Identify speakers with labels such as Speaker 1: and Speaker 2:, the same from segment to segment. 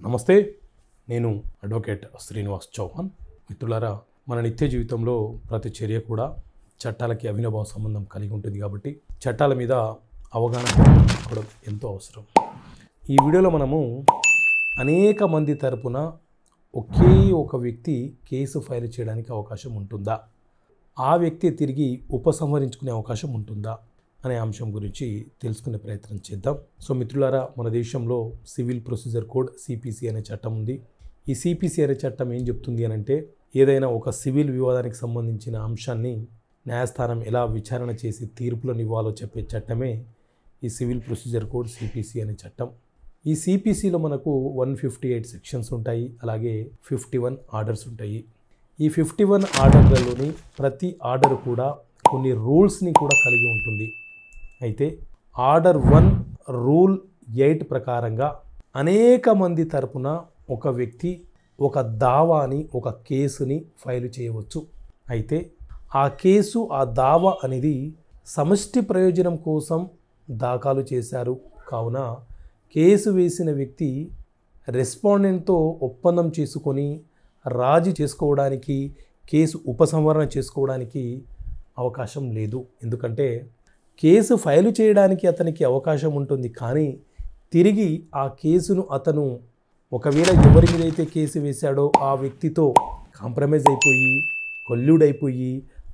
Speaker 1: నమస్తే, నేను అడ్వకేట్ శ్రీనివాస్ చౌహాన్. మిత్రులారా, మన నిత్య జీవితంలో ప్రతి చర్య కూడా చట్టాలకి అవినాభావ సంబంధం కలిగి ఉంటుంది. కాబట్టి చట్టాల మీద అవగాహన పెంచుకోవడం ఎంతో అవసరం. ఈ వీడియోలో మనము అనేక మంది తరపున ఒకే ఒక వ్యక్తి కేసు ఫైల్ చేయడానికి అవకాశం ఉంటుందా, ఆ వ్యక్తి తిరిగి ఉపసంహరించుకునే అవకాశం ఉంటుందా అనే అంశం గురించి తెలుసుకునే ప్రయత్నం చేద్దాం. సో మిత్రులారా, మన దేశంలో సివిల్ ప్రొసీజర్ కోడ్ సిపిసి అనే చట్టం ఉంది. ఈ సిపిసి అనే చట్టం ఏం చెప్తుంది అని అంటే, ఏదైనా ఒక సివిల్ వివాదానికి సంబంధించిన అంశాన్ని న్యాయస్థానం ఎలా విచారణ చేసి తీర్పులను ఇవ్వాలో చెప్పే చట్టమే ఈ సివిల్ ప్రొసీజర్ కోడ్ సిపిసి అనే చట్టం. ఈ సిపిసిలో మనకు 158 సెక్షన్స్ ఉంటాయి, అలాగే 51 ఆర్డర్స్ ఉంటాయి. ఈ 51 ఆర్డర్లలోని ప్రతి ఆర్డర్ కూడా కొన్ని రూల్స్ని కూడా కలిగి ఉంటుంది. అయితే ఆర్డర్ 1 రూల్ 8 ప్రకారంగా అనేక మంది తరపున ఒక వ్యక్తి ఒక దావాని, ఒక కేసుని ఫైల్ చేయవచ్చు. అయితే ఆ కేసు, ఆ దావా అనేది సమష్టి ప్రయోజనం కోసం దాఖలు చేశారు. కావున కేసు వేసిన వ్యక్తి రెస్పాండెంట్తో ఒప్పందం చేసుకొని రాజీ చేసుకోవడానికి, కేసు ఉపసంహరణ చేసుకోవడానికి అవకాశం లేదు. ఎందుకంటే కేసు ఫైలు చేయడానికి అతనికి అవకాశం ఉంటుంది, కానీ తిరిగి ఆ కేసును అతను ఒకవేళ ఎవరి మీద అయితే కేసు వేశాడో ఆ వ్యక్తితో కాంప్రమైజ్ అయిపోయి, కొల్యూడ్ అయిపోయి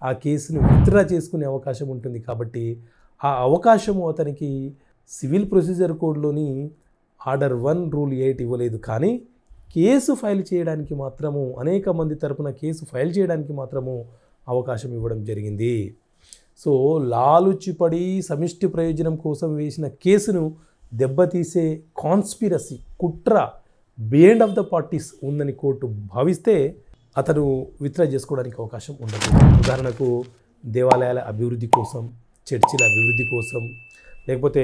Speaker 1: ఆ కేసును విత్డ్రా చేసుకునే అవకాశం ఉంటుంది. కాబట్టి ఆ అవకాశము అతనికి సివిల్ ప్రొసీజర్ కోడ్లోని ఆర్డర్ 1 రూల్ 8 ఇవ్వలేదు. కానీ కేసు ఫైల్ చేయడానికి మాత్రము, అనేక మంది తరపున కేసు ఫైల్ చేయడానికి మాత్రము అవకాశం ఇవ్వడం జరిగింది. సో లాలుచిపడి సమిష్టి ప్రయోజనం కోసం వేసిన కేసును దెబ్బతీసే కాన్స్పిరసీ, కుట్ర బిహైండ్ ఆఫ్ ద పార్టీస్ ఉందని కోర్టు భావిస్తే అతను విత్డ్రా చేసుకోవడానికి అవకాశం ఉండదు. ఉదాహరణకు దేవాలయాల అభివృద్ధి కోసం, చర్చిల అభివృద్ధి కోసం, లేకపోతే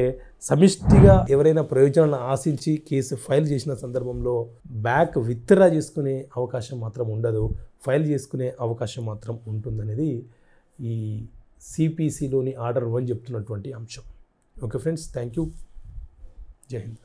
Speaker 1: సమిష్టిగా ఎవరైనా ప్రయోజనాలను ఆశించి కేసు ఫైల్ చేసిన సందర్భంలో బ్యాక్ విత్డ్రా చేసుకునే అవకాశం మాత్రం ఉండదు, ఫైల్ చేసుకునే అవకాశం మాత్రం ఉంటుందనేది ఈ సిపిసిలోని ఆర్డర్ 1 చెప్తున్నటువంటి అంశం. Okay friends, thank you. జై హింద్.